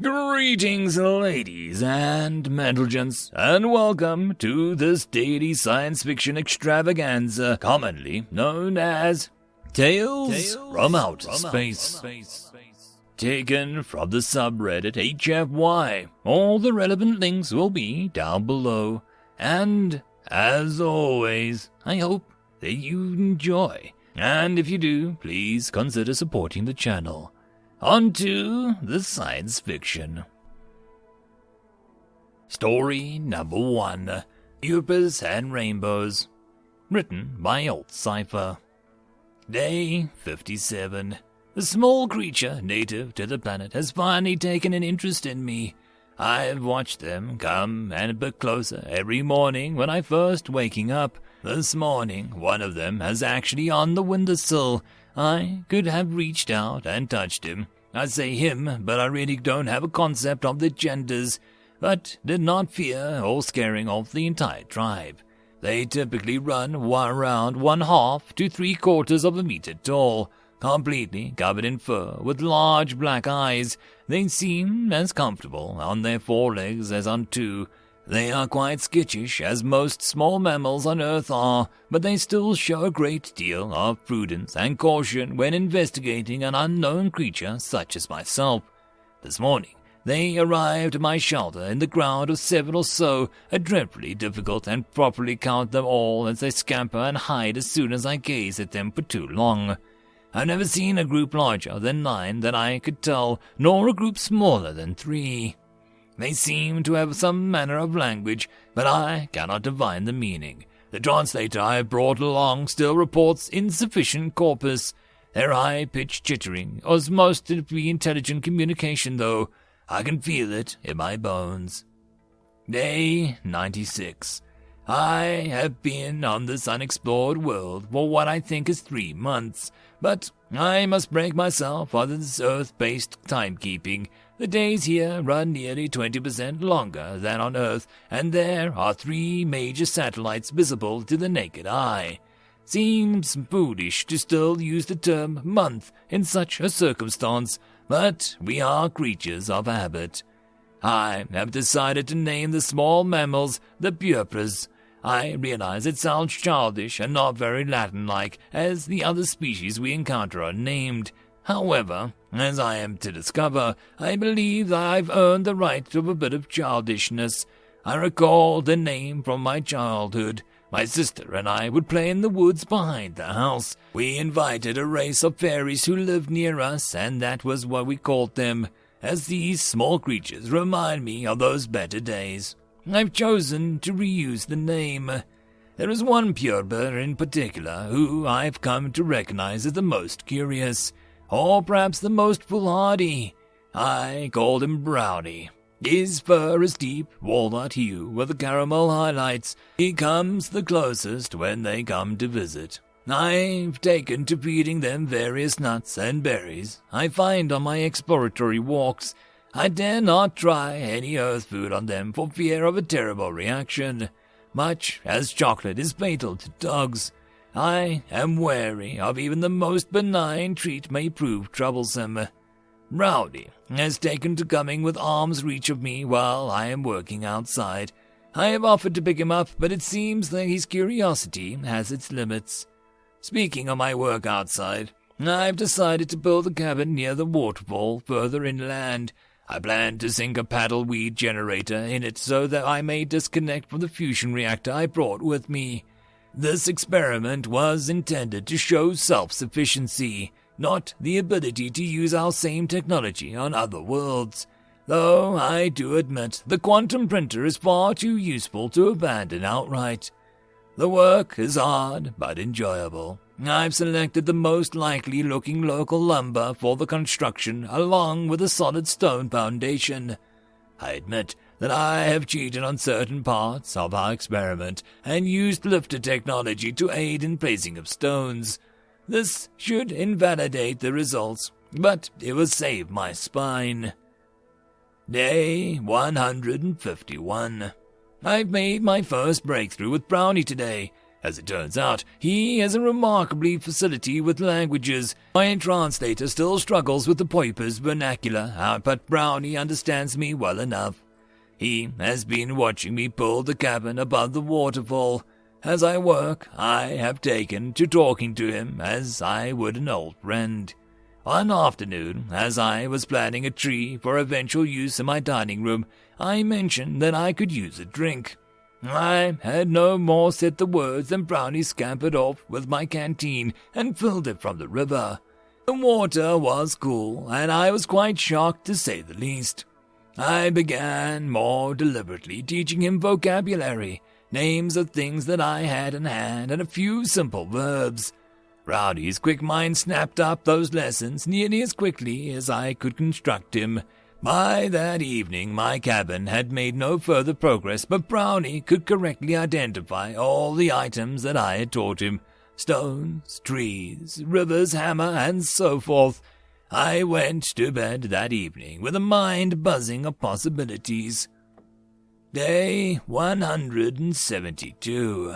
Greetings, ladies and gents, and welcome to this daily science fiction extravaganza, commonly known as Tales from Outer Space. Taken from the subreddit HFY. All the relevant links will be down below. And, as always, I hope that you enjoy. And if you do, please consider supporting the channel. On to the science fiction. Story number 1. Püpers and Rainbows. Written by Altcipher. Day 57. The small creature native to the planet has finally taken an interest in me. I have watched them come and a bit closer every morning when I first waking up. This morning, one of them is actually on the windowsill. I could have reached out and touched him. I say him, but I really don't have a concept of their genders, but did not fear or scaring off the entire tribe. They typically run around 1/2 to 3/4 of a meter tall, completely covered in fur with large black eyes. They seem as comfortable on their forelegs as on two. They are quite skittish, as most small mammals on Earth are, but they still show a great deal of prudence and caution when investigating an unknown creature such as myself. This morning, they arrived at my shelter in the crowd of 7 or so, dreadfully difficult and properly count them all as they scamper and hide as soon as I gaze at them for too long. I've never seen a group larger than 9 that I could tell, nor a group smaller than 3. They seem to have some manner of language, but I cannot divine the meaning. The translator I have brought along still reports insufficient corpus. Their high-pitched chittering is most to be intelligent communication, though. I can feel it in my bones. Day 96. I have been on this unexplored world for what I think is 3 months, but I must break myself of this Earth-based timekeeping. The days here run nearly 20% longer than on Earth, and there are 3 major satellites visible to the naked eye. Seems foolish to still use the term month in such a circumstance, but we are creatures of habit. I have decided to name the small mammals the Püpers. I realize it sounds childish and not very Latin-like, as the other species we encounter are named. However, as I am to discover, I believe that I've earned the right of a bit of childishness. I recall the name from my childhood. My sister and I would play in the woods behind the house. We invited a race of fairies who lived near us, and that was what we called them, as these small creatures remind me of those better days. I've chosen to reuse the name. There is one Püper in particular who I've come to recognize as the most curious, or perhaps the most foolhardy. I called him Brownie. His fur is deep walnut hue with caramel highlights. He comes the closest when they come to visit. I've taken to feeding them various nuts and berries I find on my exploratory walks. I dare not try any earth food on them for fear of a terrible reaction, much as chocolate is fatal to dogs. I am wary of even the most benign treat may prove troublesome. Rowdy has taken to coming with arm's reach of me while I am working outside. I have offered to pick him up, but it seems that his curiosity has its limits. Speaking of my work outside, I've decided to build a cabin near the waterfall further inland. I plan to sink a paddle weed generator in it so that I may disconnect from the fusion reactor I brought with me. This experiment was intended to show self-sufficiency, not the ability to use our same technology on other worlds. Though I do admit the quantum printer is far too useful to abandon outright. The work is hard but enjoyable. I've selected the most likely looking local lumber for the construction, along with a solid stone foundation. I admit that I have cheated on certain parts of our experiment and used lifter technology to aid in placing of stones. This should invalidate the results, but it will save my spine. Day 151. I've made my first breakthrough with Brownie today. As it turns out, he has a remarkable facility with languages. My translator still struggles with the Püpers vernacular, but Brownie understands me well enough. He has been watching me pull the cabin above the waterfall. As I work, I have taken to talking to him as I would an old friend. One afternoon, as I was planting a tree for eventual use in my dining room, I mentioned that I could use a drink. I had no more said the words than Brownie scampered off with my canteen and filled it from the river. The water was cool, and I was quite shocked to say the least. I began more deliberately teaching him vocabulary, names of things that I had in hand, and a few simple verbs. Brownie's quick mind snapped up those lessons nearly as quickly as I could construct him. By that evening, my cabin had made no further progress, but Brownie could correctly identify all the items that I had taught him: stones, trees, rivers, hammer, and so forth. I went to bed that evening with a mind buzzing of possibilities. Day 172.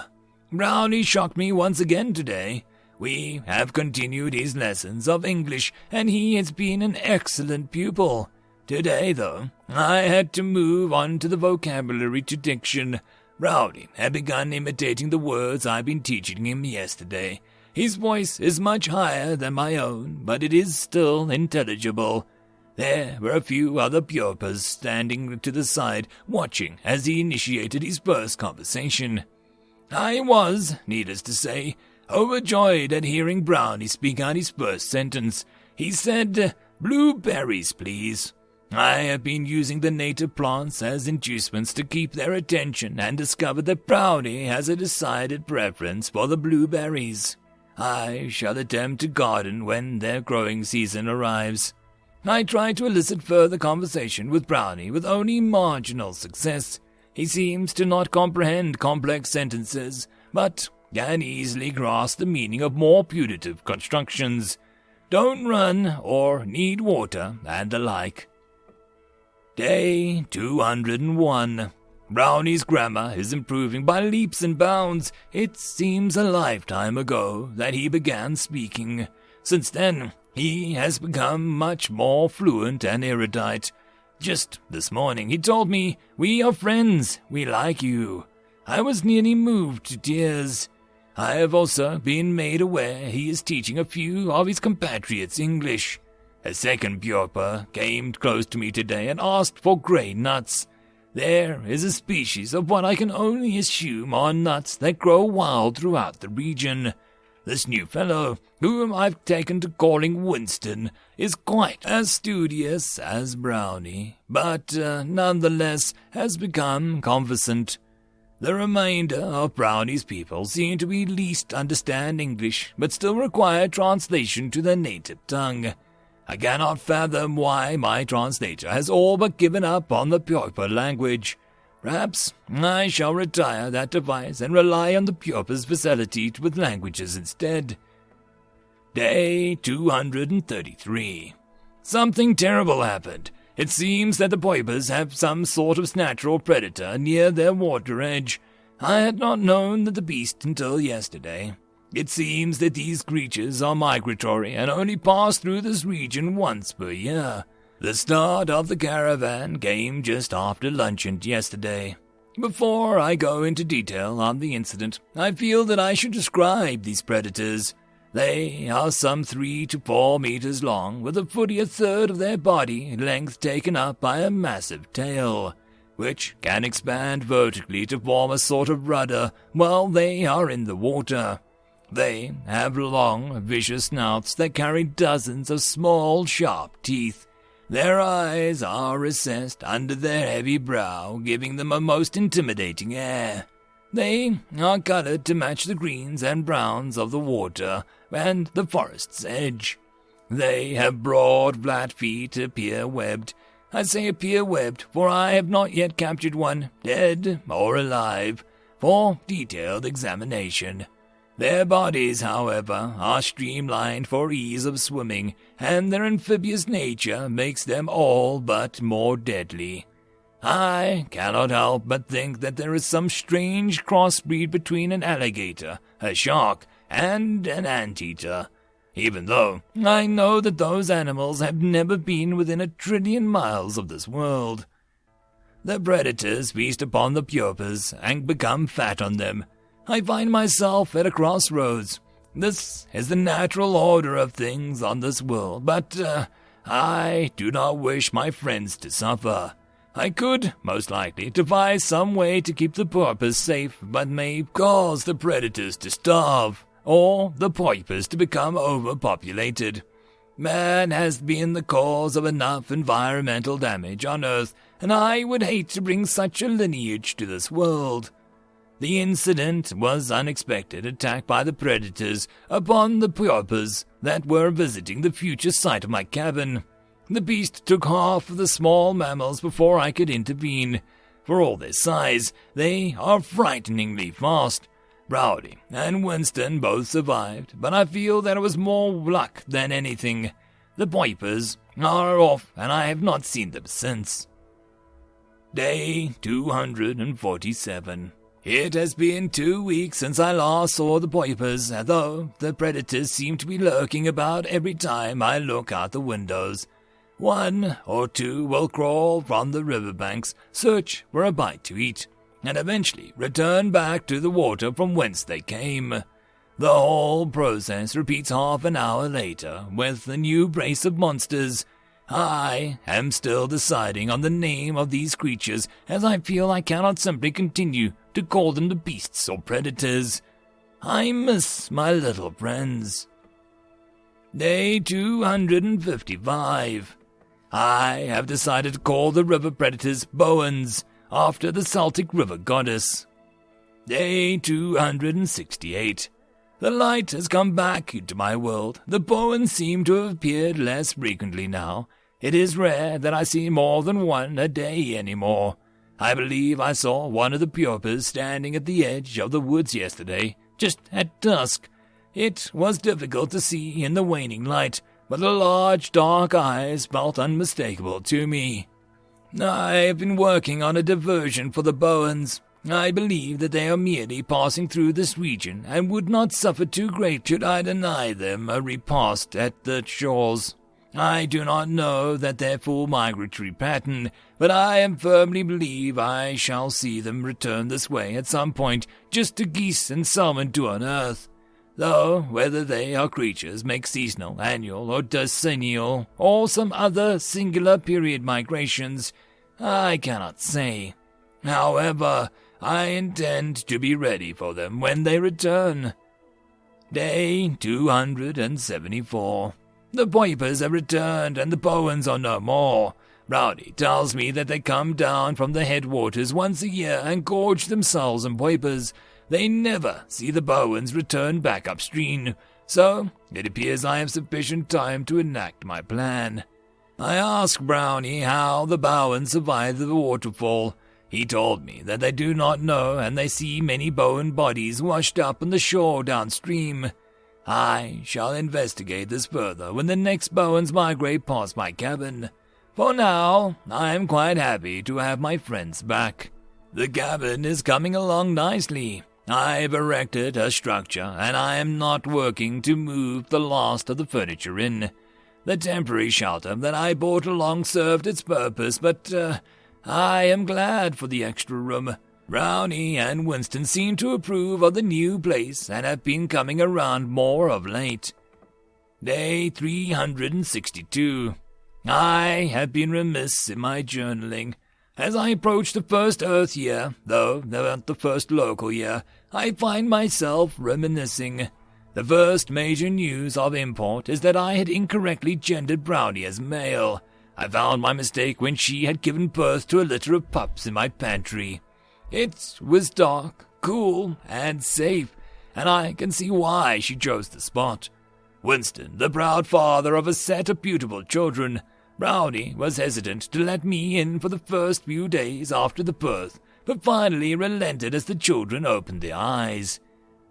Brownie shocked me once again today. We have continued his lessons of English, and he has been an excellent pupil. Today, though, I had to move on to the vocabulary to diction. Brownie had begun imitating the words I'd been teaching him yesterday. His voice is much higher than my own, but it is still intelligible. There were a few other Püpers standing to the side, watching as he initiated his first conversation. I was, needless to say, overjoyed at hearing Brownie speak out his first sentence. He said, "Blueberries, please." I have been using the native plants as inducements to keep their attention and discovered that Brownie has a decided preference for the blueberries. I shall attempt to garden when their growing season arrives. I tried to elicit further conversation with Brownie with only marginal success. He seems to not comprehend complex sentences, but can easily grasp the meaning of more putative constructions. Don't run or need water and the like. Day 201. Brownie's grammar is improving by leaps and bounds. It seems a lifetime ago that he began speaking. Since then, he has become much more fluent and erudite. Just this morning he told me, "We are friends, we like you." I was nearly moved to tears. I have also been made aware he is teaching a few of his compatriots English. A second Püper came close to me today and asked for grey nuts. There is a species of what I can only assume are nuts that grow wild throughout the region. This new fellow, whom I've taken to calling Winston, is quite as studious as Brownie, but nonetheless has become conversant. The remainder of Brownie's people seem to at least understand English, but still require translation to their native tongue. I cannot fathom why my translator has all but given up on the Püper language. Perhaps I shall retire that device and rely on the Püper's facility with languages instead. Day 233. Something terrible happened. It seems that the Püpers have some sort of natural predator near their water edge. I had not known that the beast until yesterday. It seems that these creatures are migratory and only pass through this region once per year. The start of the caravan came just after luncheon yesterday. Before I go into detail on the incident, I feel that I should describe these predators. They are some 3 to 4 meters long, with fully a third of their body length taken up by a massive tail, which can expand vertically to form a sort of rudder while they are in the water. They have long, vicious snouts that carry dozens of small, sharp teeth. Their eyes are recessed under their heavy brow, giving them a most intimidating air. They are colored to match the greens and browns of the water and the forest's edge. They have broad, flat feet, appear webbed. I say appear webbed, for I have not yet captured one, dead or alive, for detailed examination. Their bodies, however, are streamlined for ease of swimming, and their amphibious nature makes them all but more deadly. I cannot help but think that there is some strange crossbreed between an alligator, a shark, and an anteater, even though I know that those animals have never been within 1 trillion miles of this world. The predators feast upon the Püpers and become fat on them. I find myself at a crossroads. This is the natural order of things on this world, but I do not wish my friends to suffer. I could, most likely, devise some way to keep the Püpers safe, but may cause the predators to starve, or the Püpers to become overpopulated. Man has been the cause of enough environmental damage on Earth, and I would hate to bring such a lineage to this world. The incident was unexpected attack by the predators upon the Püpers that were visiting the future site of my cabin. The beast took half of the small mammals before I could intervene. For all their size, they are frighteningly fast. Brownie and Winston both survived, but I feel that it was more luck than anything. The Püpers are off, and I have not seen them since. Day 247. It has been 2 weeks since I last saw the Püpers, though the predators seem to be lurking about every time I look out the windows. 1 or 2 will crawl from the riverbanks, search for a bite to eat, and eventually return back to the water from whence they came. The whole process repeats half an hour later with a new brace of monsters. I am still deciding on the name of these creatures, as I feel I cannot simply continue to call them the beasts or predators. I miss my little friends. Day 255. I have decided to call the river predators Boans, after the Celtic river goddess. Day 268. The light has come back into my world. The Boans seem to have appeared less frequently now. It is rare that I see more than one a day anymore. I believe I saw one of the Püpers standing at the edge of the woods yesterday, just at dusk. It was difficult to see in the waning light, but the large dark eyes felt unmistakable to me. I have been working on a diversion for the Boans. I believe that they are merely passing through this region and would not suffer too great should I deny them a repast at the shores. I do not know that their full migratory pattern, but I firmly believe I shall see them return this way at some point, just to geese and salmon to unearth. Though whether they are creatures make seasonal, annual, or decennial, or some other singular period migrations, I cannot say. However, I intend to be ready for them when they return. Day 274. The Püpers have returned and the Boans are no more. Rowdy tells me that they come down from the headwaters once a year and gorge themselves on Püpers. They never see the Boans return back upstream, so it appears I have sufficient time to enact my plan. I asked Brownie how the Boans survived the waterfall. He told me that they do not know and they see many Boan bodies washed up on the shore downstream. I shall investigate this further when the next Boans migrate past my cabin. For now, I am quite happy to have my friends back. The cabin is coming along nicely. I've erected a structure, and I am not working to move the last of the furniture in. The temporary shelter that I brought along served its purpose, but I am glad for the extra room. Brownie and Winston seem to approve of the new place and have been coming around more of late. Day 362. I have been remiss in my journaling. As I approach the first Earth year, though not the first local year, I find myself reminiscing. The first major news of import is that I had incorrectly gendered Brownie as male. I found my mistake when she had given birth to a litter of pups in my pantry. It was dark, cool, and safe, and I can see why she chose the spot. Winston, the proud father of a set of beautiful children, Brownie was hesitant to let me in for the first few days after the birth, but finally relented as the children opened their eyes.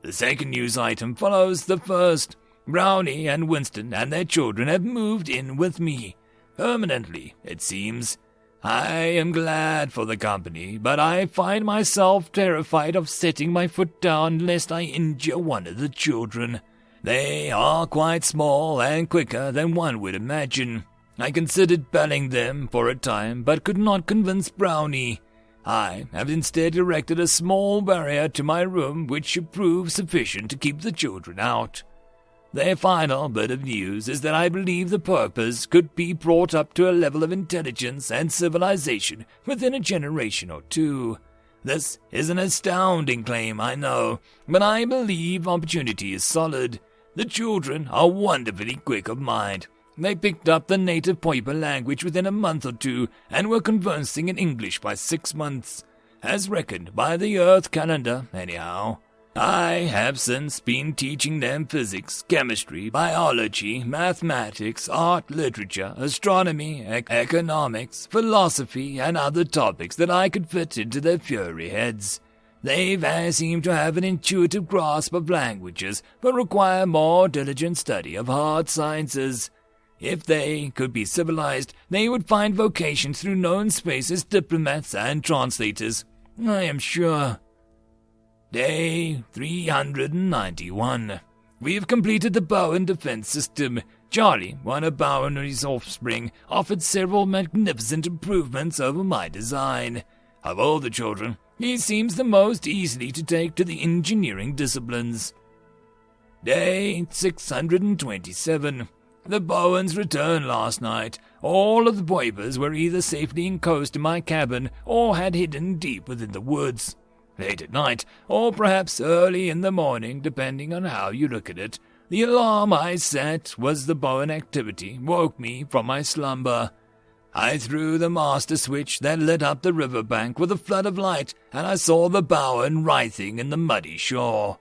The second news item follows the first. Brownie and Winston and their children have moved in with me. Permanently, it seems. I am glad for the company, but I find myself terrified of setting my foot down lest I injure one of the children. They are quite small and quicker than one would imagine. I considered belling them for a time, but could not convince Brownie. I have instead erected a small barrier to my room which should prove sufficient to keep the children out. The final bit of news is that I believe the Püpers could be brought up to a level of intelligence and civilization within a generation or two. This is an astounding claim, I know, but I believe opportunity is solid. The children are wonderfully quick of mind. They picked up the native Püper language within a month or two and were conversing in English by 6 months, as reckoned by the Earth calendar, anyhow. I have since been teaching them physics, chemistry, biology, mathematics, art, literature, astronomy, economics, philosophy, and other topics that I could fit into their fiery heads. They seem to have an intuitive grasp of languages, but require more diligent study of hard sciences. If they could be civilized, they would find vocation through known space as diplomats and translators, I am sure. Day 391. We have completed the Bowen defense system. Charlie, one of Bowen's offspring, offered several magnificent improvements over my design. Of all the children, he seems the most easily to take to the engineering disciplines. Day 627. The Bowens returned last night. All of the Püpers were either safely enclosed in my cabin or had hidden deep within the woods. Late at night, or perhaps early in the morning, depending on how you look at it, the alarm I set was the Bowen activity woke me from my slumber. I threw the master switch that lit up the river bank with a flood of light, and I saw the Bowen writhing in the muddy shore.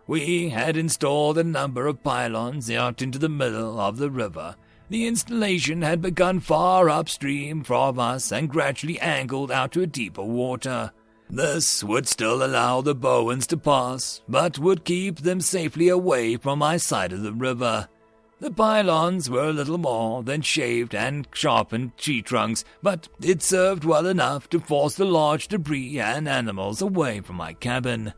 We had installed a number of pylons out into the middle of the river. The installation had begun far upstream from us and gradually angled out to a deeper water. This would still allow the Bowens to pass, but would keep them safely away from my side of the river. The pylons were little more than shaved and sharpened tree trunks, but it served well enough to force the large debris and animals away from my cabin.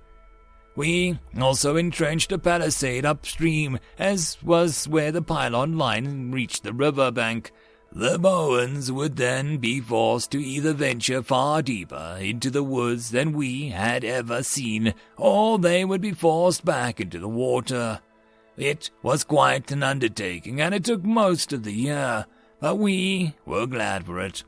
We also entrenched a palisade upstream, as was where the pylon line reached the river bank. The Bowens would then be forced to either venture far deeper into the woods than we had ever seen, or they would be forced back into the water. It was quite an undertaking, and it took most of the year, but we were glad for it.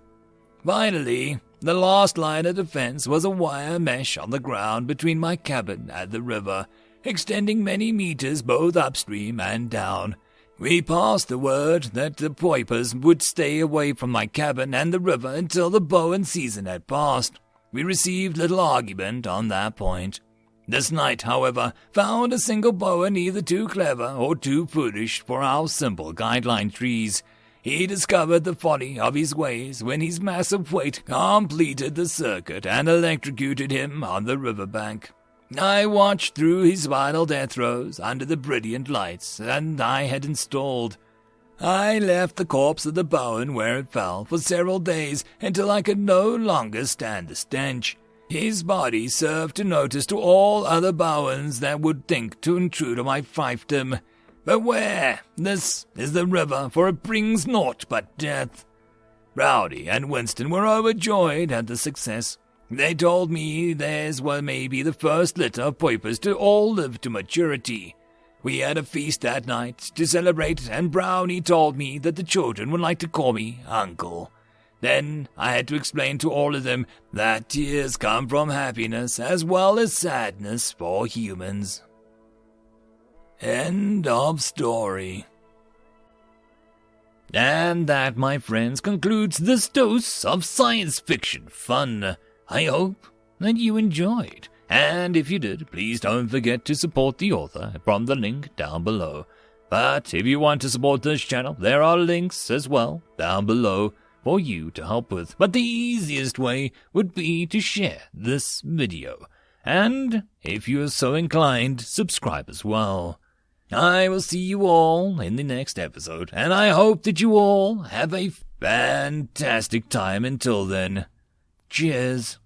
Finally, the last line of defense was a wire mesh on the ground between my cabin and the river, extending many meters both upstream and down. We passed the word that the Püpers would stay away from my cabin and the river until the Bowen season had passed. We received little argument on that point. This night, however, found a single Bowen either too clever or too foolish for our simple guideline trees. He discovered the folly of his ways when his massive weight completed the circuit and electrocuted him on the riverbank. I watched through his final death throes under the brilliant lights that I had installed. I left the corpse of the Bowen where it fell for several days until I could no longer stand the stench. His body served to notice to all other Bowens that would think to intrude on my fiefdom. Beware! This is the river, for it brings naught but death. Rowdy and Winston were overjoyed at the success. They told me theirs were maybe the first litter of Püpers to all live to maturity. We had a feast that night to celebrate, and Brownie told me that the children would like to call me Uncle. Then I had to explain to all of them that tears come from happiness as well as sadness for humans. End of story. And that, my friends, concludes this dose of science fiction fun. I hope that you enjoyed, and if you did, please don't forget to support the author from the link down below. But if you want to support this channel, there are links as well down below for you to help with. But the easiest way would be to share this video, and if you are so inclined, subscribe as well. I will see you all in the next episode, and I hope that you all have a Fantastic time until then. Cheers.